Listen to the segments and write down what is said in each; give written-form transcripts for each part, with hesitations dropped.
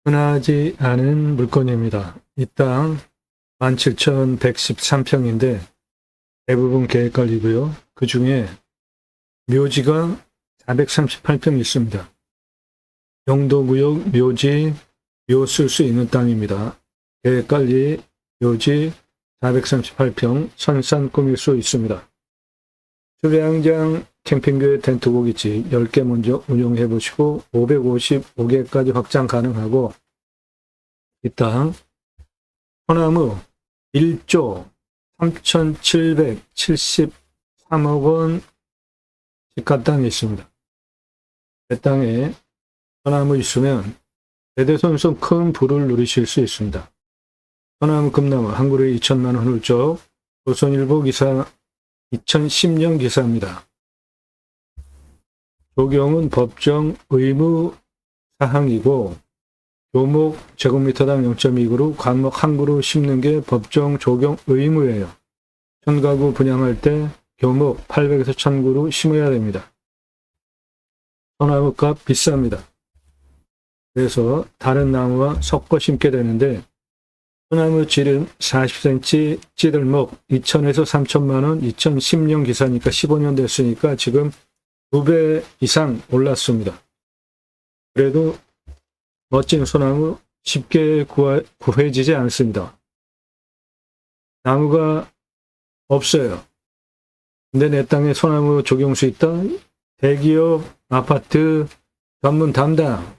흔하지 않은 물건입니다. 이 땅 17,113평인데 대부분 계획관리고요. 그 중에 묘지가 438평 있습니다. 영도구역 묘지, 묘 쓸 수 있는 땅입니다. 계획관리 묘지 438평 선산 꾸밀 수 있습니다. 수배양장 캠핑교회 텐트 고깃집 10개 먼저 운영해 보시고 555개까지 확장 가능하고 이 땅 소나무 1조 3,773억 원 시가 땅이 있습니다. 그 땅에 소나무 있으면 대대손손 큰 부를 누리실 수 있습니다. 소나무 금나무 한 그루에 2천만 원 훌쩍 조선일보 기사 2010년 기사입니다. 조경은 법정 의무 사항이고 교목 제곱미터당 0.2그루, 관목 한 그루 심는 게 법정 조경 의무예요. 천가구 분양할 때 교목 800에서 1000그루 심어야 됩니다. 소나무 값 비쌉니다. 그래서 다른 나무와 섞어 심게 되는데 소나무 지름 40cm 찌들목 2천에서 3천만 원, 2010년 기사니까 15년 됐으니까 지금 2배 이상 올랐습니다. 그래도 멋진 소나무 쉽게 구해지지 않습니다. 나무가 없어요. 근데 내 땅에 소나무 조경수 있다? 대기업 아파트 전문 담당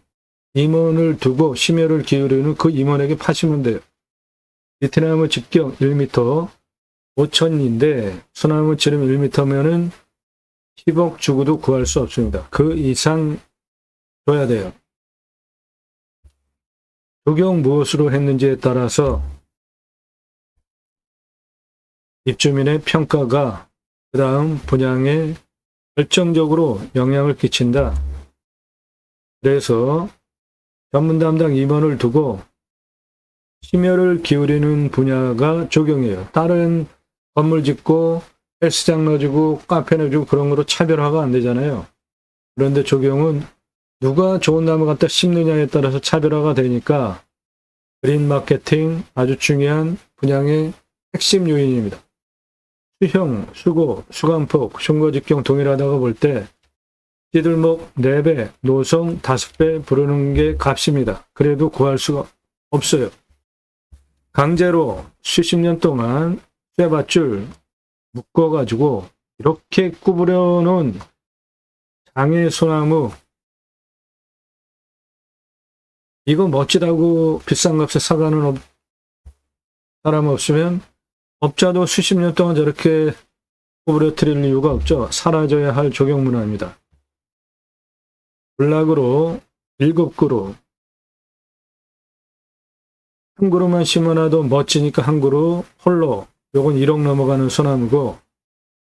임원을 두고 심혈을 기울이는 그 임원에게 파시면 돼요. 비트나무 직경 1m 5천인데 소나무 지름 1m면은 10억 주고도 구할 수 없습니다. 그 이상 줘야 돼요. 조경 무엇으로 했는지에 따라서 입주민의 평가가 그 다음 분양에 결정적으로 영향을 끼친다. 그래서 전문 담당 임원을 두고 심혈을 기울이는 분야가 조경이에요. 다른 건물 짓고 헬스장 넣어주고 카페 넣어주고 그런 거로 차별화가 안 되잖아요. 그런데 조경은 누가 좋은 나무 갖다 심느냐에 따라서 차별화가 되니까 그린 마케팅 아주 중요한 분양의 핵심 요인입니다. 수형, 수고, 수감폭, 흉거직경 동일하다고 볼 때 찌들목 4배, 노성 5배 부르는 게 값입니다. 그래도 구할 수가 없어요. 강제로 수십 년 동안 쇠밧줄 묶어가지고 이렇게 구부려 놓은 장애 소나무 이거 멋지다고 비싼 값에 사가는 사람 없으면 업자도 수십 년 동안 저렇게 구부려 드릴 이유가 없죠. 사라져야 할 조경 문화입니다. 블락으로 7그루 한 그루만 심어놔도 멋지니까 한 그루 홀로 요건 1억 넘어가는 소나무고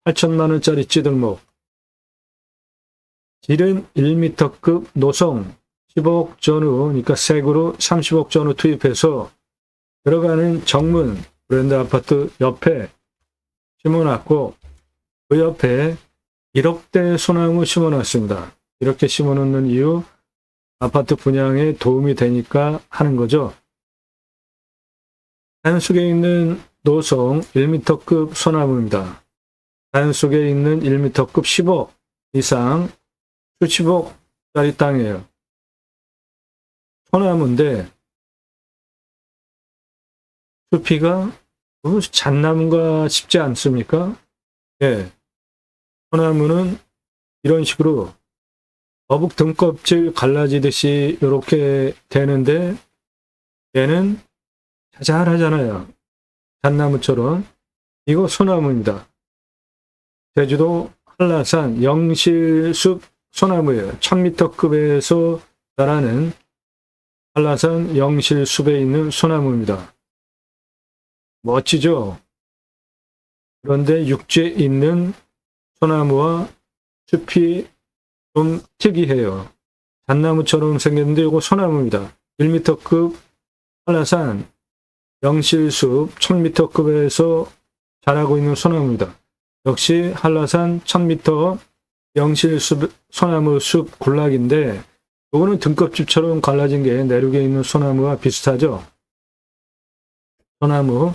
8천만 원짜리 찌들목 지름 1m급 노성 10억 전후 그러니까 새 그루 30억 전후 투입해서 들어가는 정문 브랜드 아파트 옆에 심어놨고 그 옆에 1억대 소나무 심어놨습니다. 이렇게 심어놓는 이유 아파트 분양에 도움이 되니까 하는 거죠. 자연 속에 있는 노성 1m급 소나무입니다. 자연 속에 있는 1m급 10억 이상 수십억짜리 땅이에요. 소나무인데 숲이가 무슨 잣나무가 쉽지 않습니까? 예. 소나무는 이런 식으로 거북 등껍질 갈라지듯이 이렇게 되는데 얘는 자잘하잖아요. 잣나무처럼. 이거 소나무입니다. 제주도 한라산 영실숲 소나무예요. 1000m급에서 자라는 한라산 영실숲에 있는 소나무입니다. 멋지죠? 그런데 육지에 있는 소나무와 숲이 좀 특이해요. 잣나무처럼 생겼는데 이거 소나무입니다. 1m급 한라산 영실숲 1000m급에서 자라고 있는 소나무입니다. 역시 한라산 1000m 영실숲 소나무 숲 군락인데 요거는 등껍질처럼 갈라진 게 내륙에 있는 소나무와 비슷하죠. 소나무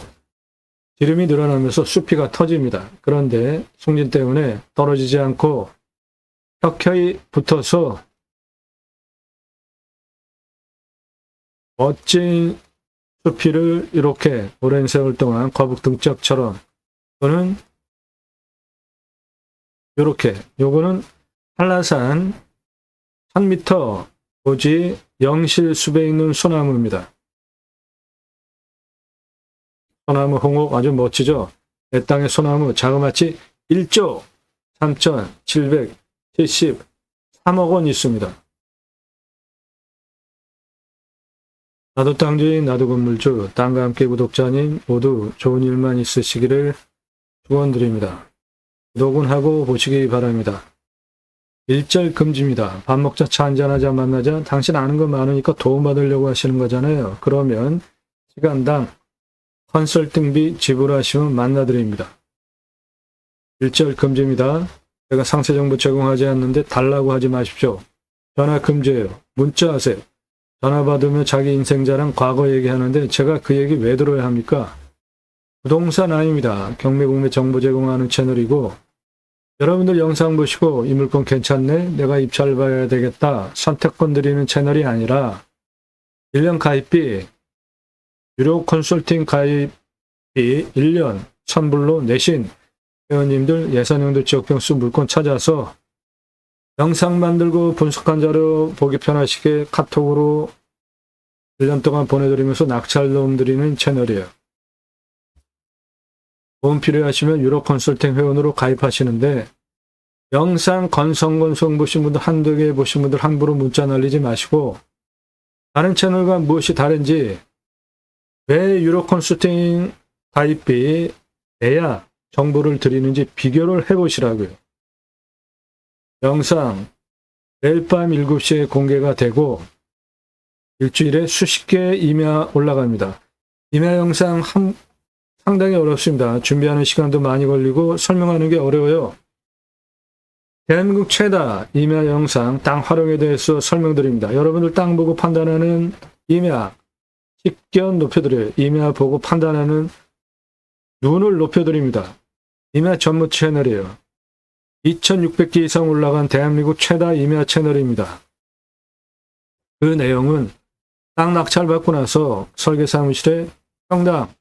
기름이 늘어나면서 숲이가 터집니다. 그런데 송진 때문에 떨어지지 않고 켜켜이 붙어서 멋진 숲이를 이렇게 오랜 세월 동안 거북 등짝처럼, 또는 이렇게, 요거는 한라산 1000m 고지 영실숲에 있는 소나무입니다. 소나무 홍옥 아주 멋지죠? 내 땅의 소나무 자그마치 1조 3,773억 원 있습니다. 나도 땅주인, 나도 건물주, 땅과 함께 구독자님 모두 좋은 일만 있으시기를 축원드립니다. 구독은 하고 보시기 바랍니다. 일절 금지입니다. 밥 먹자, 차 한잔하자, 만나자. 당신 아는 거 많으니까 도움받으려고 하시는 거잖아요. 그러면 시간당 컨설팅비 지불하시면 만나드립니다. 일절 금지입니다. 제가 상세정보 제공하지 않는데 달라고 하지 마십시오. 전화 금지예요. 문자 하세요. 전화 받으면 자기 인생 자랑, 과거 얘기하는데 제가 그 얘기 왜 들어야 합니까? 부동산 아닙니다. 경매공매 정보 제공하는 채널이고, 여러분들 영상 보시고 이 물건 괜찮네? 내가 입찰 봐야 되겠다. 선택권 드리는 채널이 아니라 1년 가입비, 유료 컨설팅 가입비 1년 선불로 내신 회원님들, 예산형들, 지역병수 물건 찾아서 영상 만들고 분석한 자료 보기 편하시게 카톡으로 1년 동안 보내드리면서 낙찰 도움 드리는 채널이에요. 도움 필요하시면 유료 컨설팅 회원으로 가입하시는데, 영상 건성건성 보신 분들, 한두 개 보신 분들 함부로 문자 날리지 마시고, 다른 채널과 무엇이 다른지, 왜 유료 컨설팅 가입비 내야 정보를 드리는지 비교를 해보시라고요. 영상 내일 밤 7시에 공개가 되고 일주일에 수십 개의 임야 올라갑니다. 임야 영상 상당히 어렵습니다. 준비하는 시간도 많이 걸리고 설명하는 게 어려워요. 대한민국 최다 임야 영상 땅 활용에 대해서 설명드립니다. 여러분들 땅 보고 판단하는 임야 식견 높여드려요. 임야 보고 판단하는 눈을 높여드립니다. 임야 전문 채널이에요. 2600개 이상 올라간 대한민국 최다 임야 채널입니다. 그 내용은 땅 낙찰 받고 나서 설계사무실에 평당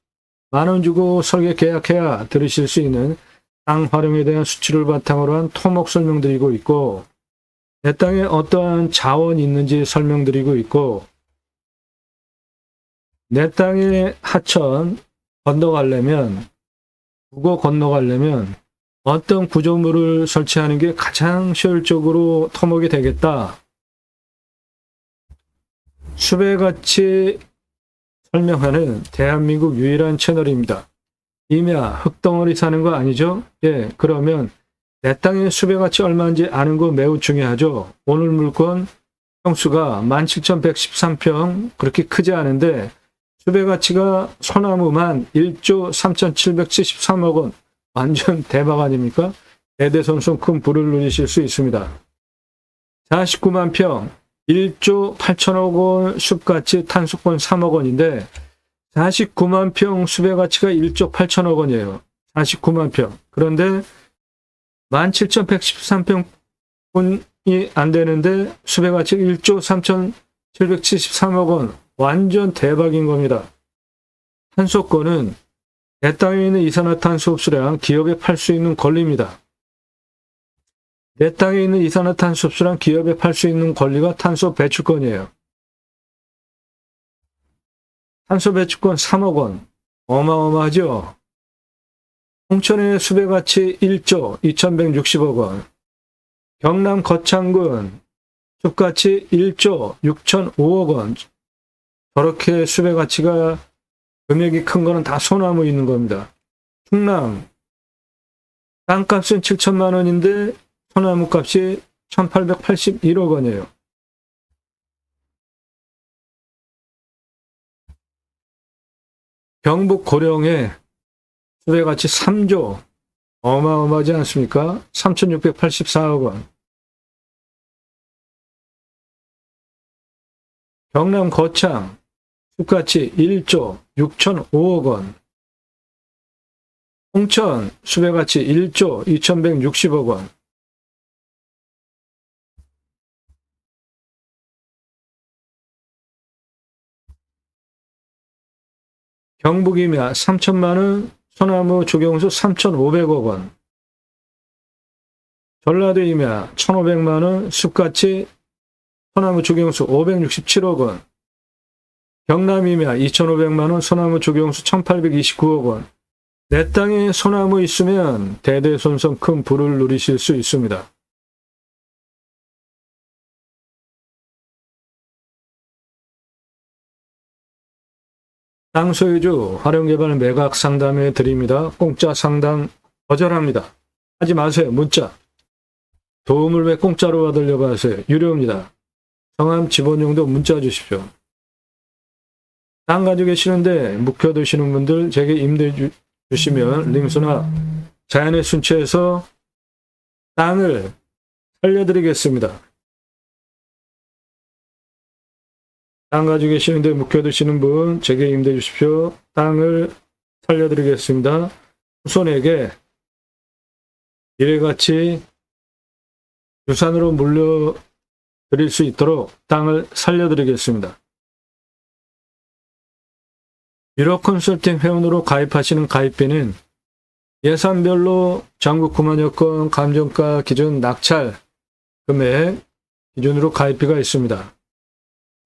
10,000원 주고 설계 계약해야 들으실 수 있는 땅 활용에 대한 수치를 바탕으로 한 토목 설명드리고 있고, 내 땅에 어떠한 자원이 있는지 설명드리고 있고, 내 땅에 하천 건너가려면, 국어 건너가려면 어떤 구조물을 설치하는 게 가장 효율적으로 토목이 되겠다. 수배같이 설명하는 대한민국 유일한 채널입니다. 임야, 흙덩어리 사는 거 아니죠? 예, 그러면 내 땅의 수배가치 얼마인지 아는 거 매우 중요하죠. 오늘 물건 평수가 17,113평, 그렇게 크지 않은데 수배가치가 소나무만 1조 3,773억 원, 완전 대박 아닙니까? 대대손손 큰 부를 누리실 수 있습니다. 49만 평, 1조 8천억 원 숲가치 탄소권 3억 원인데 49만 평 숲의 가치가 1조 8천억 원이에요. 49만 평. 그런데 17,113평이 안 되는데 숲의 가치가 1조 3,773억 원. 완전 대박인 겁니다. 탄소권은 내 땅에 있는 이산화탄소 흡수량 기업에 팔 수 있는 권리입니다. 내 땅에 있는 이산화탄소 흡수량 기업에 팔 수 있는 권리가 탄소 배출권이에요. 탄소 배출권 3억 원. 어마어마하죠? 홍천의 숲의 가치 1조 2,160억 원. 경남 거창군 숲가치 1조 6,005억 원. 저렇게 숲의 가치가 금액이 큰 거는 다 소나무 있는 겁니다. 충남 땅값은 7천만 원인데 소나무 값이 1,881억 원이에요. 경북 고령의 숲의 가치 3조, 어마어마하지 않습니까? 3,684억 원. 경남 거창 숲가치 1조 6,005억 원, 홍천 수배가치 1조 2,160억 원, 경북 임야 3천만 원, 소나무 조경수 3,500억 원, 전라도 임야 1,500만 원, 숲가치 소나무 조경수 567억 원, 경남 임야 2,500만 원, 소나무 조경수 1,829억 원. 내 땅에 소나무 있으면 대대손손 큰 부를 누리실 수 있습니다. 땅 소유주 활용개발 매각 상담해 드립니다. 공짜 상담 거절합니다. 하지 마세요. 문자. 도움을 왜 공짜로 받으려고 하세요? 유료입니다. 성함 지번용도 문자 주십시오. 땅 가지고 계시는데 묵혀두시는 분들 제게 임대 주시면 림수나 자연의 순치에서 땅을 살려드리겠습니다. 땅 가지고 계시는데 묵혀두시는 분 제게 임대 주십시오. 땅을 살려드리겠습니다. 후손에게 미래같이 유산으로 물려드릴 수 있도록 땅을 살려드리겠습니다. 유로 컨설팅 회원으로 가입하시는 가입비는 예산별로 전국 9만여 건 감정가 기준 낙찰 금액 기준으로 가입비가 있습니다.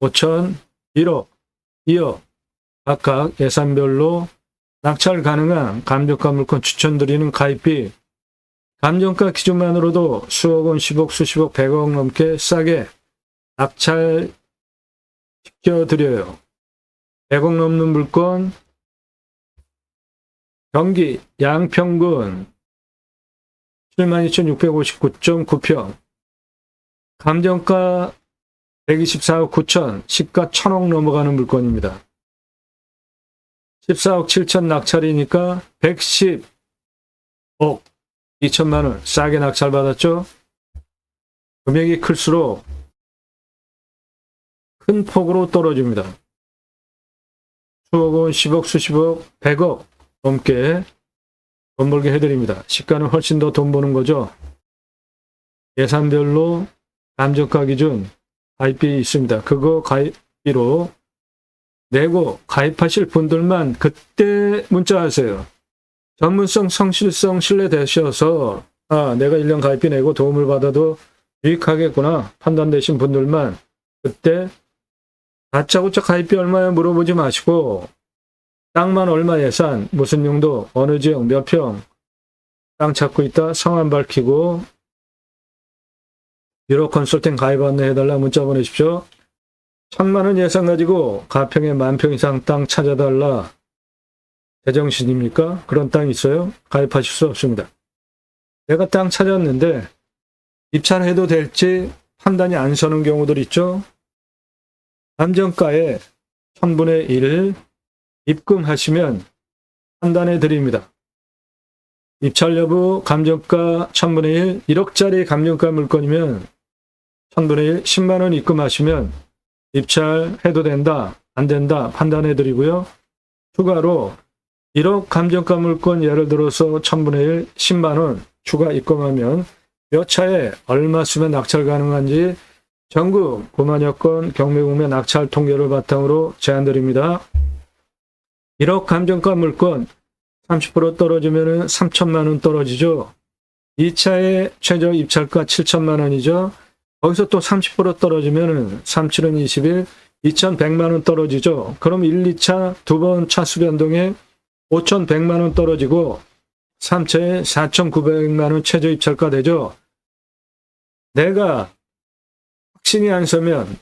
5천, 1억, 2억 각각 예산별로 낙찰 가능한 감정가 물건 추천드리는 가입비, 감정가 기준만으로도 수억 원, 10억, 수십억, 100억 넘게 싸게 낙찰 시켜드려요. 100억 넘는 물건, 경기 양평군 72,659.9평, 감정가 124억 9천, 시가 1,000억 넘어가는 물건입니다. 14억 7천 낙찰이니까 110억 2천만 원 싸게 낙찰받았죠? 금액이 클수록 큰 폭으로 떨어집니다. 수억 원, 10억, 수십억, 100억 넘게 돈 벌게 해드립니다. 시가는 훨씬 더 돈 버는 거죠. 예산별로 감정가 기준 가입비 있습니다. 그거 가입비로 내고 가입하실 분들만 그때 문자하세요. 전문성, 성실성 신뢰되셔서 내가 1년 가입비 내고 도움을 받아도 유익하겠구나 판단되신 분들만 그때 다짜고짜 가입비 얼마야 물어보지 마시고 땅만 얼마 예산, 무슨 용도, 어느 지역, 몇 평 땅 찾고 있다 성함 밝히고 유로 컨설팅 가입 안내해달라 문자 보내십시오. 1,000만 원 예산 가지고 가평에 10,000평 이상 땅 찾아달라. 제정신입니까? 그런 땅 있어요? 가입하실 수 없습니다. 내가 땅 찾았는데 입찰해도 될지 판단이 안 서는 경우들 있죠? 감정가에 1000분의 1 입금하시면 판단해 드립니다. 입찰 여부 감정가 1000분의 1, 1억짜리 감정가 물건이면 1000분의 1, 10만 원 입금하시면 입찰해도 된다, 안 된다 판단해 드리고요. 추가로 1억 감정가 물건 예를 들어서 1000분의 1, 10만 원 추가 입금하면 몇 차에 얼마 쓰면 낙찰 가능한지 전국 9만여 건 경매공매 낙찰 통계를 바탕으로 제안드립니다. 1억 감정가 물건 30% 떨어지면 3천만 원 떨어지죠. 2차의 최저 입찰가 7천만 원이죠. 거기서 또 30% 떨어지면 37은 21, 2,100만 원 떨어지죠. 그럼 1, 2차 두 번 차수 변동에 5,100만 원 떨어지고 3차에 4,900만 원 최저 입찰가 되죠. 내가 확신이 안 서면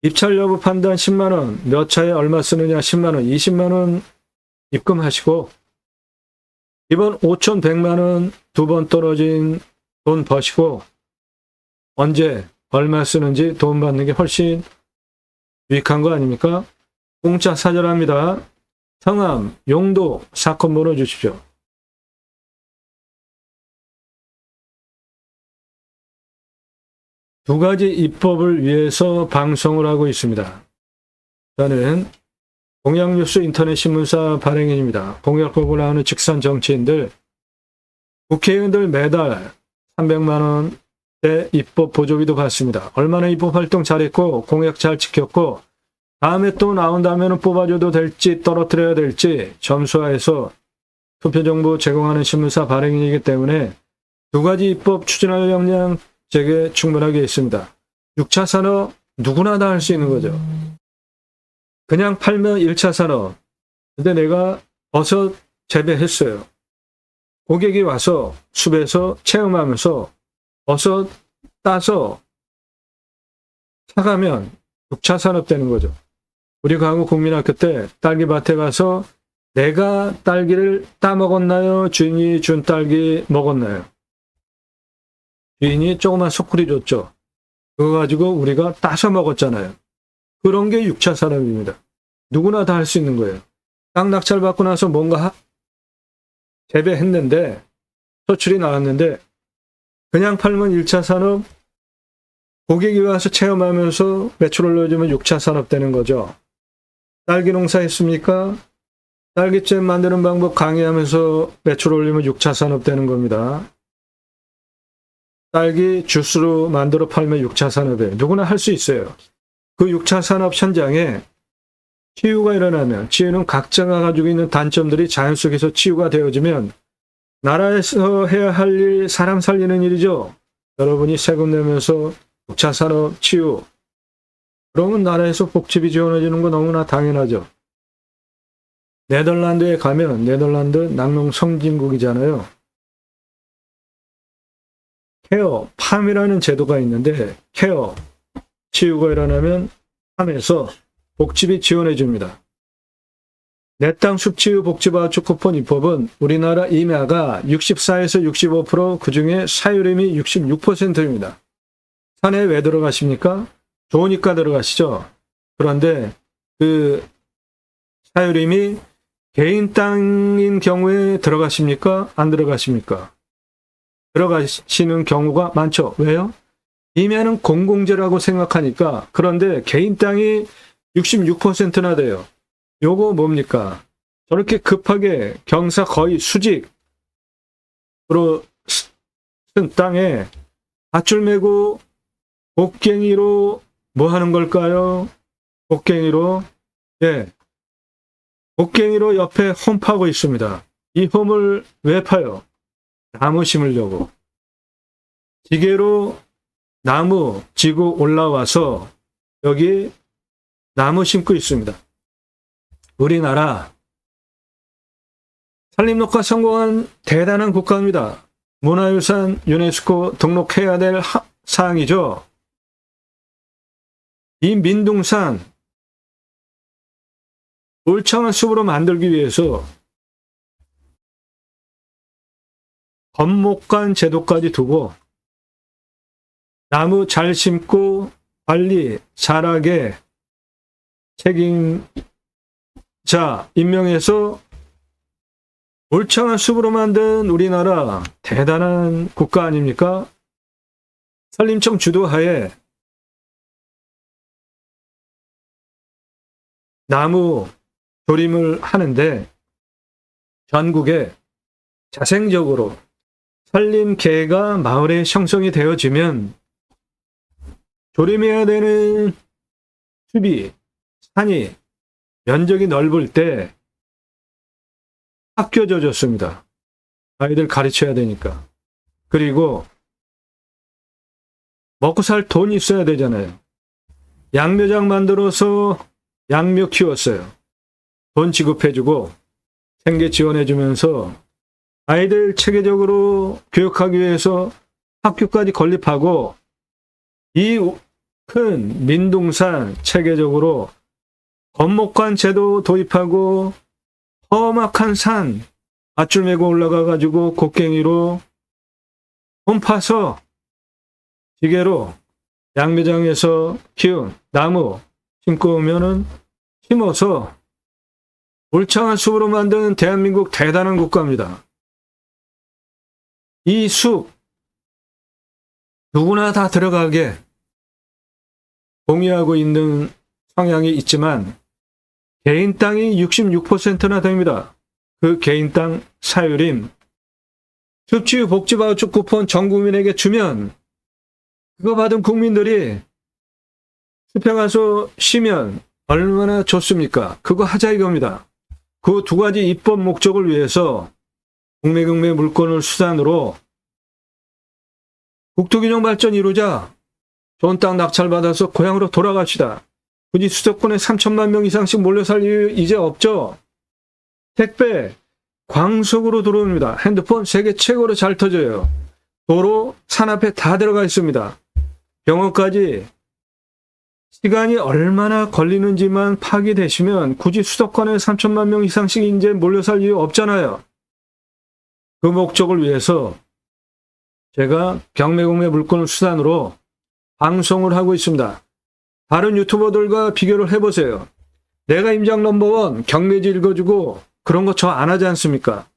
입찰 여부 판단 10만 원, 몇 차에 얼마 쓰느냐 10만 원, 20만 원 입금하시고 이번 5,100만 원 두 번 떨어진 돈 버시고 언제 얼마 쓰는지 돈 받는 게 훨씬 유익한 거 아닙니까? 공짜 사절합니다. 성함, 용도, 사건 번호 주십시오. 두 가지 입법을 위해서 방송을 하고 있습니다. 저는 공약뉴스 인터넷 신문사 발행인입니다. 공약법을 하는 직선 정치인들, 국회의원들 매달 300만 원대 입법 보조비도 받습니다. 얼마나 입법 활동 잘했고 공약 잘 지켰고 다음에 또 나온다면 뽑아줘도 될지 떨어뜨려야 될지 점수화해서 투표 정보 제공하는 신문사 발행인이기 때문에 두 가지 입법 추진할 역량 제게 충분하게 있습니다. 6차 산업 누구나 다 할 수 있는 거죠. 그냥 팔면 1차 산업. 근데 내가 버섯 재배했어요. 고객이 와서 숲에서 체험하면서 버섯 따서 사가면 6차 산업 되는 거죠. 우리 과거 국민학교 때 딸기밭에 가서 내가 딸기를 따 먹었나요? 주인이 준 딸기 먹었나요? 주인이 조그만 소쿠리 줬죠. 그거 가지고 우리가 따서 먹었잖아요. 그런 게 6차 산업입니다. 누구나 다 할 수 있는 거예요. 땅 낙찰 받고 나서 뭔가 재배했는데 소출이 나왔는데 그냥 팔면 1차 산업, 고객이 와서 체험하면서 매출 올려주면 6차 산업 되는 거죠. 딸기 농사 했습니까? 딸기잼 만드는 방법 강의하면서 매출 올리면 6차 산업 되는 겁니다. 딸기 주스로 만들어 팔면 6차 산업이에요. 누구나 할 수 있어요. 그 6차 산업 현장에 치유가 일어나면, 치유는 각자가 가지고 있는 단점들이 자연 속에서 치유가 되어지면 나라에서 해야 할 일, 사람 살리는 일이죠. 여러분이 세금 내면서 6차 산업 치유, 그러면 나라에서 복지비 지원해 주는 거 너무나 당연하죠. 네덜란드에 가면, 네덜란드 낙농 성진국이잖아요. 케어, 팜이라는 제도가 있는데 케어, 치유가 일어나면 팜에서 복지비 지원해 줍니다. 내 땅 숲치유 복지바우처 쿠폰 입법은 우리나라 임야가 64에서 65%, 그중에 사유림이 66%입니다. 산에 왜 들어가십니까? 좋으니까 들어가시죠. 그런데 그 사유림이 개인 땅인 경우에 들어가십니까? 안 들어가십니까? 들어가시는 경우가 많죠. 왜요? 임야는 공공재라고 생각하니까. 그런데 개인 땅이 66%나 돼요. 요거 뭡니까? 저렇게 급하게 경사 거의 수직으로 쓴 땅에 밧줄 메고 곡괭이로 뭐 하는 걸까요? 곡괭이로, 예, 곡괭이로 옆에 홈 파고 있습니다. 이 홈을 왜 파요? 나무 심으려고. 기계로 나무 지고 올라와서 여기 나무 심고 있습니다. 우리나라 산림녹화 성공한 대단한 국가입니다. 문화유산 유네스코 등록해야 될 사항이죠. 이 민둥산 울창한 숲으로 만들기 위해서 건목관 제도까지 두고 나무 잘 심고 관리 잘하게 책임자 임명해서 울창한 숲으로 만든 우리나라 대단한 국가 아닙니까? 산림청 주도하에 나무 조림을 하는데 전국에 자생적으로 산림계가 마을에 형성이 되어지면 조림해야 되는 숲이, 산이 면적이 넓을 때 아껴져줬습니다. 아이들 가르쳐야 되니까. 그리고 먹고 살 돈이 있어야 되잖아요. 양묘장 만들어서 양묘 키웠어요. 돈 지급해주고 생계 지원해주면서 아이들 체계적으로 교육하기 위해서 학교까지 건립하고 이 큰 민둥산 체계적으로 건목관 제도 도입하고 험악한 산 밧줄 메고 올라가 가지고 곡괭이로 홈 파서 기계로 양묘장에서 키운 나무 심고 오면은 심어서 울창한 숲으로 만든 대한민국 대단한 국가입니다. 이 숲 누구나 다 들어가게 동의하고 있는 성향이 있지만 개인 땅이 66%나 됩니다. 그 개인 땅 사유림 습지유 복지바우처 쿠폰 전 국민에게 주면 그거 받은 국민들이 숲에 가서 쉬면 얼마나 좋습니까? 그거 하자 이겁니다. 그 두 가지 입법 목적을 위해서 국내 물권을 수단으로 국토균형 발전 이루자. 좋은 땅 낙찰받아서 고향으로 돌아갑시다. 굳이 수도권에 3천만 명 이상씩 몰려 살 이유 이제 없죠. 택배 광속으로 들어옵니다. 핸드폰 세계 최고로 잘 터져요. 도로 산 앞에 다 들어가 있습니다. 병원까지 시간이 얼마나 걸리는지만 파악되시면 굳이 수도권에 3천만 명 이상씩 이제 몰려 살 이유 없잖아요. 그 목적을 위해서 제가 경매공매 물권을 수단으로 방송을 하고 있습니다. 다른 유튜버들과 비교를 해보세요. 내가 임장 넘버원 경매지 읽어주고 그런 거 저 안 하지 않습니까?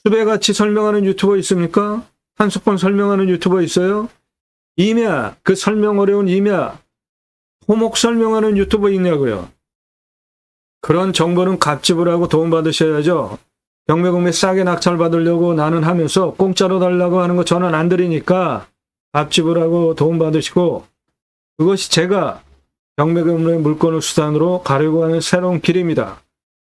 수배가치 설명하는 유튜버 있습니까? 한석권 설명하는 유튜버 있어요? 임야, 그 설명 어려운 임야, 토목 설명하는 유튜버 있냐고요. 그런 정보는 값집을 하고 도움받으셔야죠. 경매공매 싸게 낙찰 받으려고 나는 하면서 공짜로 달라고 하는 거 저는 안 드리니까 값집을 하고 도움받으시고 그것이 제가 경매공매 물권을 수단으로 가려고 하는 새로운 길입니다.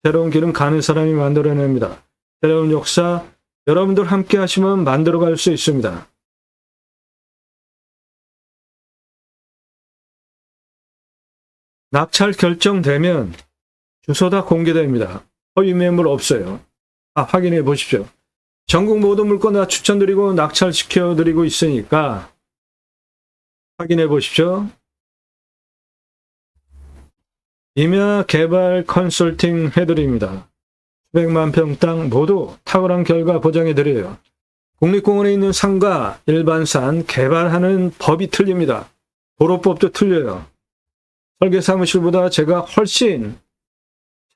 새로운 길은 가는 사람이 만들어냅니다. 새로운 역사 여러분들 함께 하시면 만들어갈 수 있습니다. 낙찰 결정되면 주소 다 공개됩니다. 허위 매물 없어요. 확인해 보십시오. 전국 모든 물건 다 추천드리고 낙찰시켜드리고 있으니까 확인해 보십시오. 임야 개발 컨설팅 해드립니다. 수백만 평 땅 모두 탁월한 결과 보장해드려요. 국립공원에 있는 산과 일반 산 개발하는 법이 틀립니다. 도로법도 틀려요. 설계 사무실보다 제가 훨씬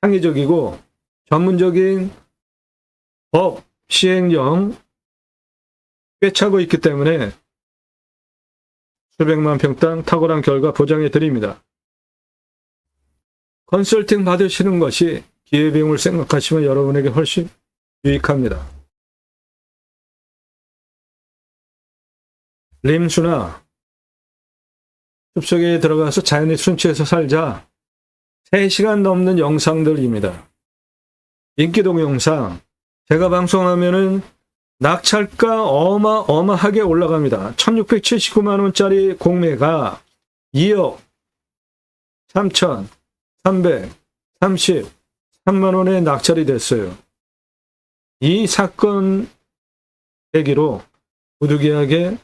창의적이고 전문적인 법 시행령 꿰차고 있기 때문에 수백만 평 땅 탁월한 결과 보장해 드립니다. 컨설팅 받으시는 것이 기회비용을 생각하시면 여러분에게 훨씬 유익합니다. 림수나 숲속에 들어가서 자연의 순치에서 살자 3시간 넘는 영상들입니다. 인기 동영상 제가 방송하면은 낙찰가 어마어마하게 올라갑니다. 1679만 원짜리 공매가 2억 3,333만 원에 낙찰이 됐어요. 이 사건 계기로 부득이하게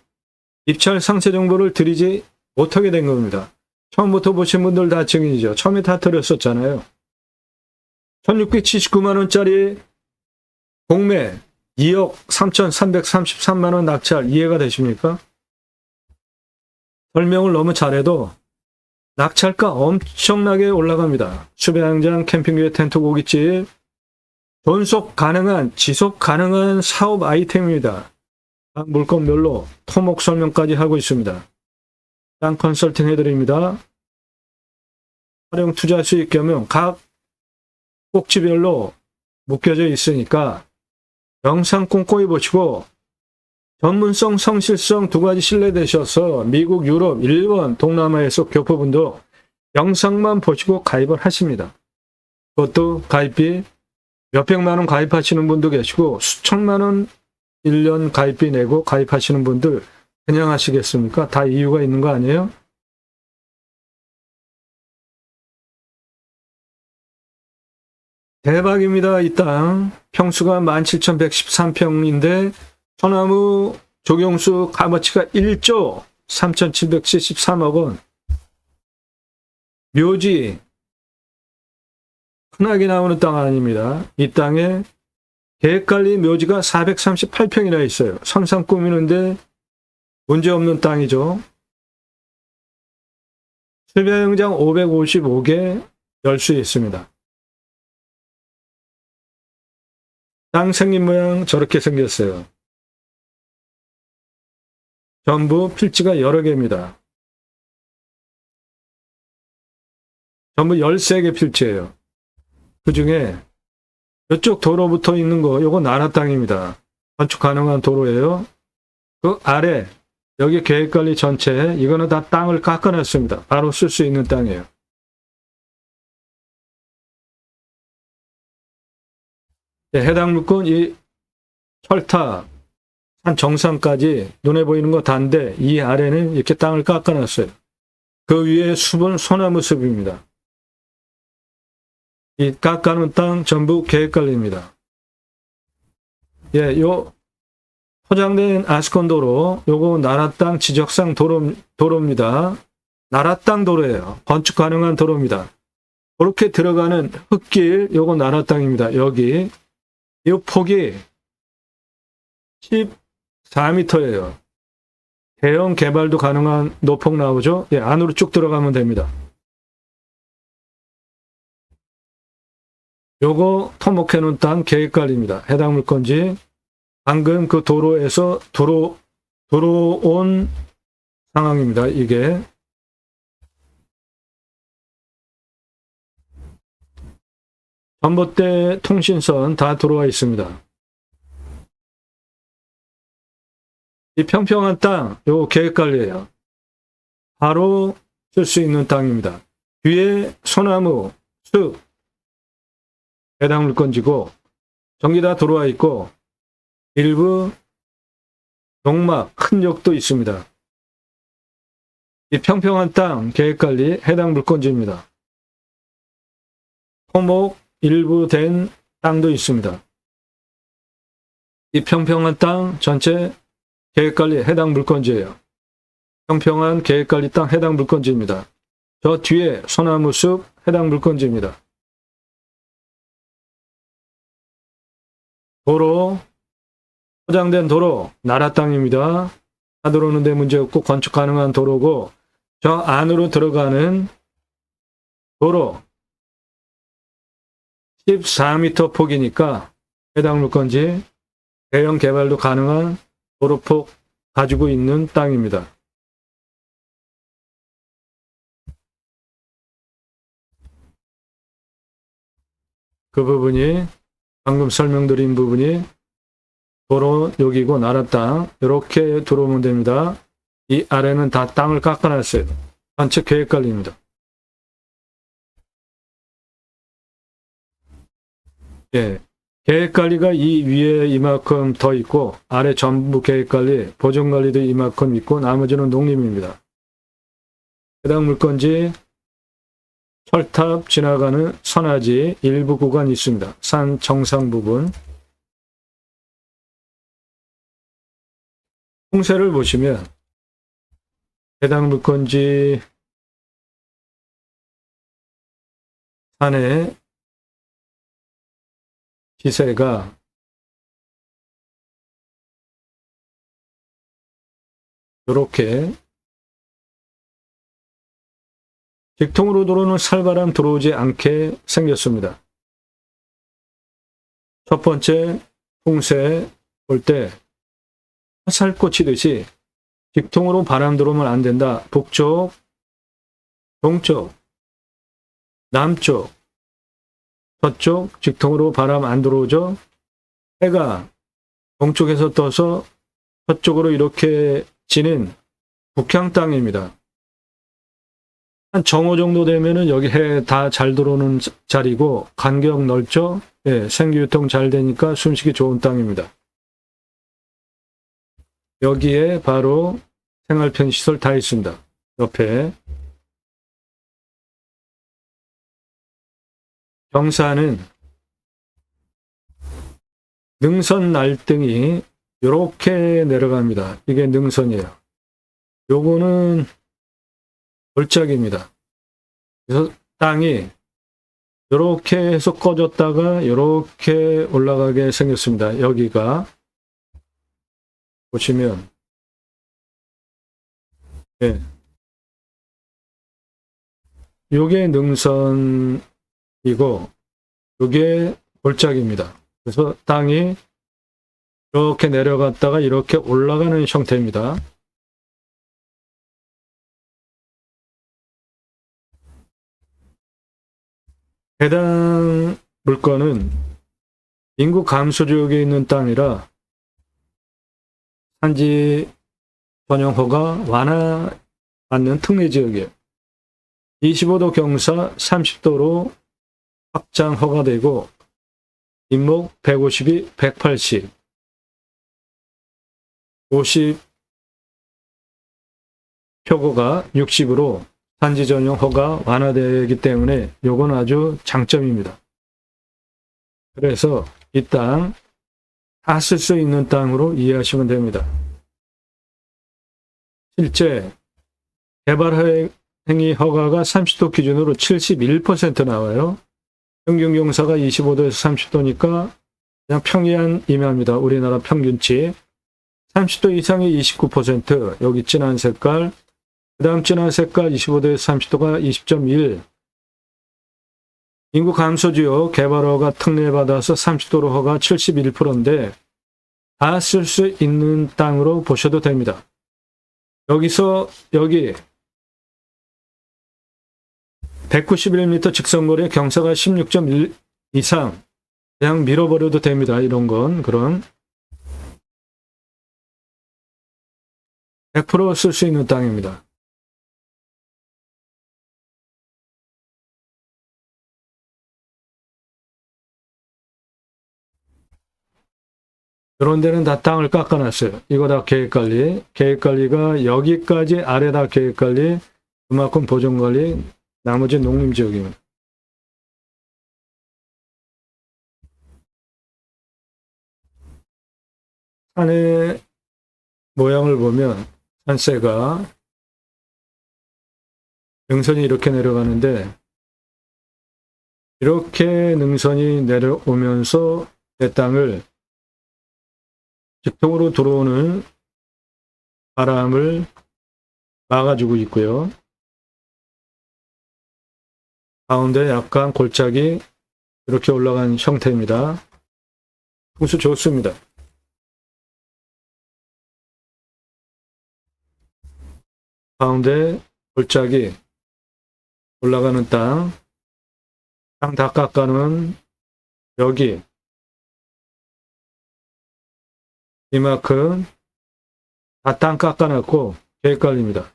입찰 상세 정보를 드리지 못하게 된 겁니다. 처음부터 보신 분들 다 증인이죠. 처음에 다 드렸었잖아요. 1679만 원짜리 공매 2억 3,333만 원 낙찰 이해가 되십니까? 설명을 너무 잘해도 낙찰가 엄청나게 올라갑니다. 수배양장, 캠핑교회, 텐트, 고깃집 존속 가능한, 지속 가능한 사업 아이템입니다. 각 물건별로 토목 설명까지 하고 있습니다. 땅 컨설팅 해드립니다. 활용 투자 수익 겸용 각 꼭지별로 묶여져 있으니까 영상 꼼꼼히 보시고 전문성, 성실성 두 가지 신뢰되셔서 미국, 유럽, 일본, 동남아에서 교포분도 영상만 보시고 가입을 하십니다. 그것도 가입비 몇백만 원 가입하시는 분도 계시고 수천만 원 1년 가입비 내고 가입하시는 분들 그냥 하시겠습니까? 다 이유가 있는 거 아니에요? 대박입니다. 이 땅 평수가 17,113평인데 소나무 조경수 값어치가 1조 3,773억 원. 묘지 흔하게 나오는 땅 아닙니다. 이 땅에 계획관리 묘지가 438평이나 있어요. 선상 꾸미는데 문제없는 땅이죠. 수배영장 555개 열 수 있습니다. 땅 생긴 모양 저렇게 생겼어요. 전부 필지가 여러 개입니다. 전부 13개 필지예요. 그 중에 이쪽 도로 붙어 있는 거, 요거 나라 땅입니다. 건축 가능한 도로예요. 그 아래, 여기 계획관리 전체, 이거는 다 땅을 깎아놨습니다. 바로 쓸 수 있는 땅이에요. 네, 해당 물건, 이 철탑, 산 정상까지 눈에 보이는 거 다인데, 이 아래는 이렇게 땅을 깎아놨어요. 그 위에 숲은 소나무 숲입니다. 이 깎아놓은 땅 전부 계획관리입니다. 예, 요 포장된 아스콘도로, 요거 나라 땅 지적상 도로입니다. 나라 땅 도로예요. 건축 가능한 도로입니다. 그렇게 들어가는 흙길, 요거 나라 땅입니다. 여기 이 폭이 14m예요. 대형 개발도 가능한 노폭 나오죠? 예, 안으로 쭉 들어가면 됩니다. 요거 토목해 놓은 땅 계획관리입니다. 해당 물건지 방금 그 도로에서 들어온 상황입니다. 이게 전봇대 통신선 다 들어와 있습니다. 이 평평한 땅, 요 계획관리예요. 바로 쓸 수 있는 땅입니다. 뒤에 소나무, 숲, 해당 물건지고 전기 다 들어와 있고 일부 농막, 큰 역도 있습니다. 이 평평한 땅 계획관리 해당 물건지입니다. 토목 일부 된 땅도 있습니다. 이 평평한 땅 전체 계획관리 해당 물건지예요. 평평한 계획관리 땅 해당 물건지입니다. 저 뒤에 소나무 숲 해당 물건지입니다. 도로, 포장된 도로, 나라 땅입니다. 다 들어오는데 문제없고 건축 가능한 도로고 저 안으로 들어가는 도로 14m 폭이니까 해당 물건지 대형 개발도 가능한 도로폭 가지고 있는 땅입니다. 그 부분이 방금 설명드린 부분이 도로 여기고 나라 땅 이렇게 들어오면 됩니다. 이 아래는 다 땅을 깎아놨어요. 전체 계획관리입니다. 예, 계획관리가 이 위에 이만큼 더 있고 아래 전부 계획관리, 보존관리도 이만큼 있고 나머지는 농림입니다. 해당 물건지 철탑 지나가는 선화지 일부 구간이 있습니다. 산 정상 부분. 풍세를 보시면 해당 물건지 산의 기세가 이렇게 직통으로 들어오는 살바람 들어오지 않게 생겼습니다. 첫 번째 풍세 볼 때 화살 꽂히듯이 직통으로 바람 들어오면 안 된다. 북쪽, 동쪽, 남쪽, 서쪽 직통으로 바람 안 들어오죠. 해가 동쪽에서 떠서 서쪽으로 이렇게 지는 북향 땅입니다. 한 정오 정도 되면은 여기 해 다 잘 들어오는 자리고 간격 넓죠. 예, 생기유통 잘 되니까 숨쉬기 좋은 땅입니다. 여기에 바로 생활편시설 다 있습니다. 옆에 경사는 능선 날등이 이렇게 내려갑니다. 이게 능선이에요. 요거는 골짜기입니다. 그래서 땅이 이렇게 해서 꺼졌다가 이렇게 올라가게 생겼습니다. 여기가 보시면 네. 요게 능선이고 요게 골짜기입니다. 그래서 땅이 이렇게 내려갔다가 이렇게 올라가는 형태입니다. 해당 물건은 인구 감소 지역에 있는 땅이라 산지 전용 허가 완화받는 특례 지역이에요. 25도 경사 30도로 확장 허가되고 임목 152, 180, 50 표고가 60으로 산지 전용 허가 완화되기 때문에 요건 아주 장점입니다. 그래서 이 땅 다 쓸 수 있는 땅으로 이해하시면 됩니다. 실제 개발 행위 허가가 30도 기준으로 71% 나와요. 평균 경사가 25도에서 30도니까 그냥 평이한 이면입니다. 우리나라 평균치. 30도 이상이 29%, 여기 진한 색깔, 그 다음 진한 색깔 25도에서 30도가 20.1. 인구 감소 지역 개발허가 특례받아서 30도로 허가 71%인데 다 쓸 수 있는 땅으로 보셔도 됩니다. 여기서 여기 191m 직선거리에 경사가 16.1 이상 그냥 밀어버려도 됩니다. 이런 건 그런 100% 쓸 수 있는 땅입니다. 그런 데는 다 땅을 깎아놨어요. 이거 다 계획관리. 계획관리가 여기까지 아래다 계획관리, 그만큼 보존관리, 나머지 농림지역입니다. 산의 모양을 보면 산세가 능선이 이렇게 내려가는데 이렇게 능선이 내려오면서 내 땅을 직통으로 들어오는 바람을 막아주고 있고요. 가운데 약간 골짜기 이렇게 올라간 형태입니다. 풍수 좋습니다. 가운데 골짜기 올라가는 땅 다 깎아놓은 여기 이만큼 다 땅 깎아놨고 계획관리입니다.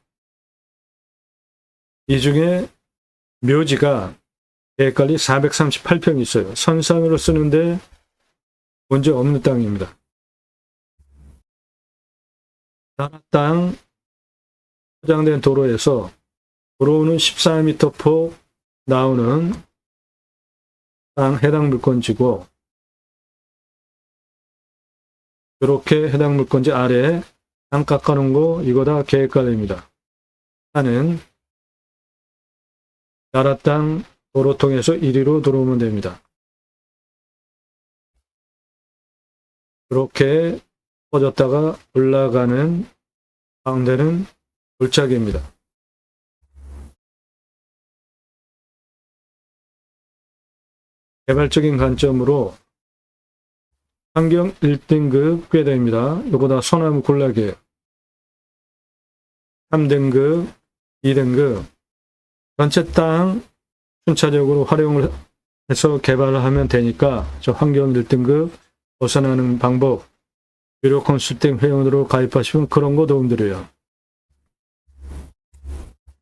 이 중에 묘지가 계획관리 438평이 있어요. 선산으로 쓰는데 문제 없는 땅입니다. 땅 포장된 도로에서 들어오는 14m 폭 나오는 땅 해당 물건지고 이렇게 해당 물건지 아래 땅 깎아놓은 거 이거 다 계획관리입니다. 땅은 나라 땅 도로 통해서 이리로 들어오면 됩니다. 이렇게 퍼졌다가 올라가는 가운데는 골짜기입니다. 개발적인 관점으로 환경 1등급 꽤 됩니다. 이거 다 소나무 군락이에요. 3등급, 2등급 전체 땅 순차적으로 활용을 해서 개발을 하면 되니까 저 환경 1등급 벗어나는 방법 유료 컨설팅 회원으로 가입하시면 그런 거 도움드려요.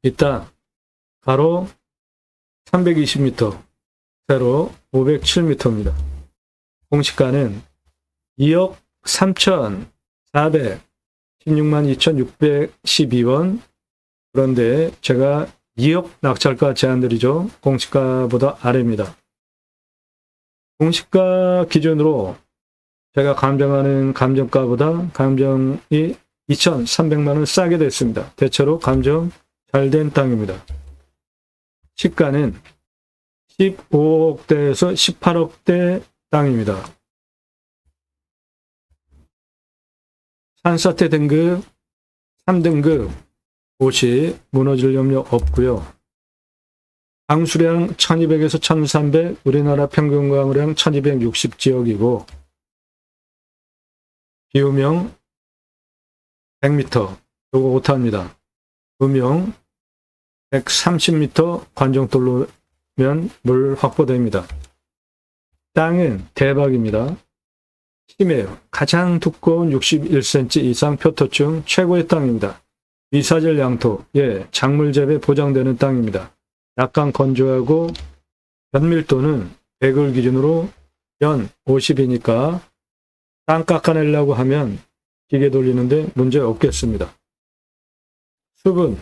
이 땅 가로 320m, 세로 507m입니다. 공시가는 2억 3,416만 2,612원. 그런데 제가 2억 낙찰가 제안드리죠. 공시가보다 아래입니다. 공시가 기준으로 제가 감정하는 감정가보다 감정이 2,300만 원 싸게 됐습니다. 대체로 감정 잘 된 땅입니다. 시가는 15억대에서 18억대 땅입니다. 산사태 등급 3등급 옷이 무너질 염려 없고요. 강수량 1200에서 1300, 우리나라 평균 강우량 1260 지역이고 비우명 100m, 요거 오타입니다. 음영 130m 관정돌로 면 물 확보됩니다. 땅은 대박입니다. 심해요. 가장 두꺼운 61cm 이상 표토층 최고의 땅입니다. 미사질 양토, 작물 재배 보장되는 땅입니다. 약간 건조하고 변밀도는 100을 기준으로 연 50이니까 땅 깎아내려고 하면 기계 돌리는데 문제 없겠습니다. 수분,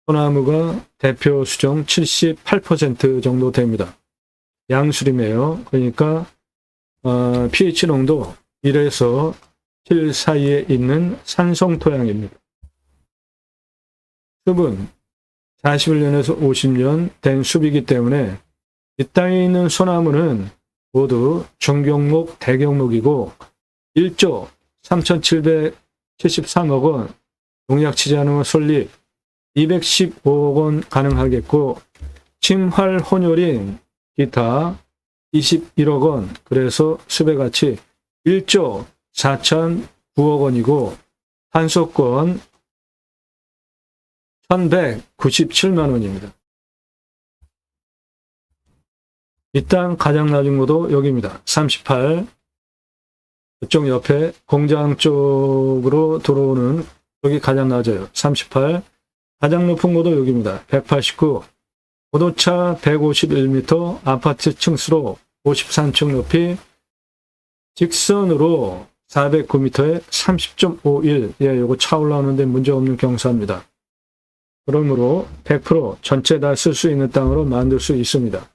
소나무가 대표 수정 78% 정도 됩니다. 양수림이에요. 그러니까 pH 농도 1에서 7 사이에 있는 산성 토양입니다. 숲은 41년에서 50년 된 숲이기 때문에 이 땅에 있는 소나무는 모두 중경목, 대경목이고 1조 3,773억 원 농약 치지 않으면 설립 215억 원 가능하겠고 침활 혼혈인 기타 21억 원, 그래서 숲의 가치 1조 4,009억 원이고 한소권 1,197만 원입니다. 이 땅 가장 낮은 곳도 여기입니다. 38. 이쪽 옆에 공장 쪽으로 들어오는 여기 가장 낮아요. 38. 가장 높은 곳도 여기입니다. 189. 고도차 151m, 아파트 층수로 53층 높이, 직선으로 409m에 30.51. 요거 차 올라오는데 문제없는 경사입니다. 그러므로 100% 전체 다 쓸 수 있는 땅으로 만들 수 있습니다.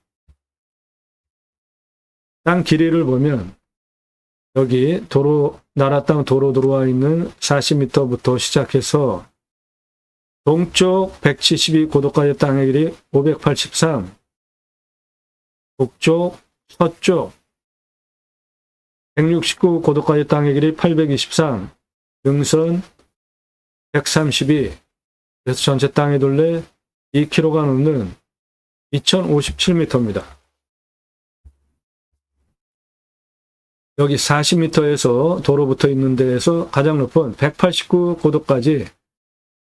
땅 길이를 보면 여기 도로, 나라 땅 도로 들어와 있는 40m부터 시작해서 동쪽 172 고도까지 땅의 길이 583, 북쪽, 서쪽 169 고도까지 땅의 길이 823, 능선 132, 그래서 전체 땅의 둘레 2km가 넘는 2057m입니다. 여기 40m에서 도로 붙어 있는 데에서 가장 높은 189 고도까지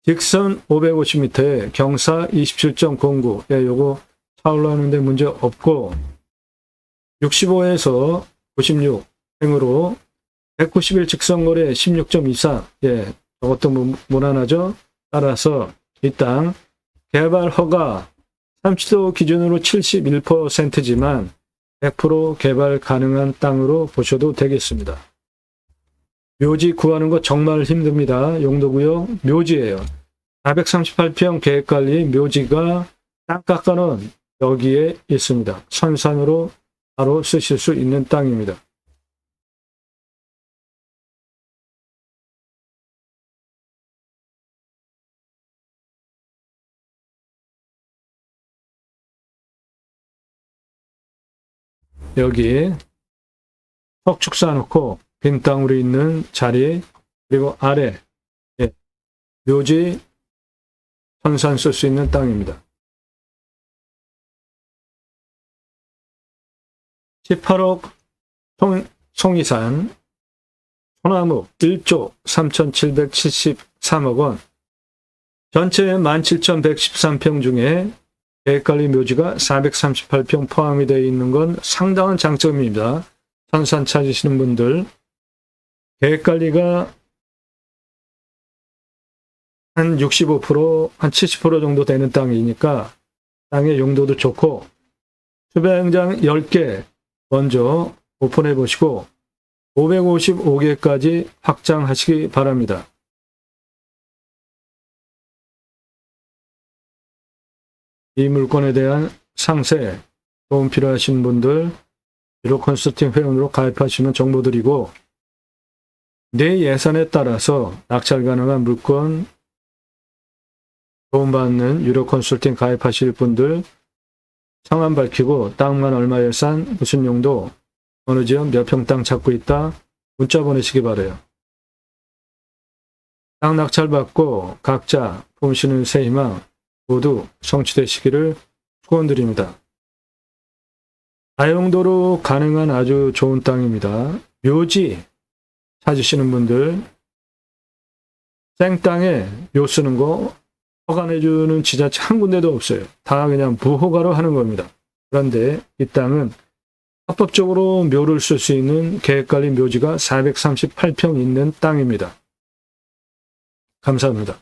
직선 550m에 경사 27.09. 요거 차 올라오는데 문제 없고 65에서 96 행으로 191 직선거리 16.24. 저것도 무난하죠. 따라서 이 땅 개발 허가 30도 기준으로 71%지만 100% 개발 가능한 땅으로 보셔도 되겠습니다. 묘지 구하는 거 정말 힘듭니다. 용도구역 묘지예요. 438평 계획관리 묘지가 땅깎아는 여기에 있습니다. 선산으로 바로 쓰실 수 있는 땅입니다. 여기 석축 쌓아놓고 빈 땅으로 있는 자리, 그리고 아래 묘지 선산 쓸 수 있는 땅입니다. 18억 송이산 소나무 1조 3,773억 원, 전체 17,113평 중에 계획관리 묘지가 438평 포함이 되어 있는 건 상당한 장점입니다. 선산 찾으시는 분들, 계획관리가 한 65%, 한 70% 정도 되는 땅이니까 땅의 용도도 좋고, 수배행장 10개 먼저 오픈해 보시고 555개까지 확장하시기 바랍니다. 이 물건에 대한 상세, 도움 필요하신 분들 유로 컨설팅 회원으로 가입하시면 정보 드리고, 내 예산에 따라서 낙찰 가능한 물건 도움받는 유료 컨설팅 가입하실 분들 성함 밝히고 땅만 얼마 예산, 무슨 용도, 어느 지역 몇 평 땅 찾고 있다 문자 보내시기 바라요. 땅 낙찰 받고 각자 품으시는 새 희망 모두 성취되시기를 축원드립니다. 다용도로 가능한 아주 좋은 땅입니다. 묘지 찾으시는 분들, 생땅에 묘 쓰는 거 허가내주는 지자체 한 군데도 없어요. 다 그냥 무허가로 하는 겁니다. 그런데 이 땅은 합법적으로 묘를 쓸 수 있는 계획관리 묘지가 438평 있는 땅입니다. 감사합니다.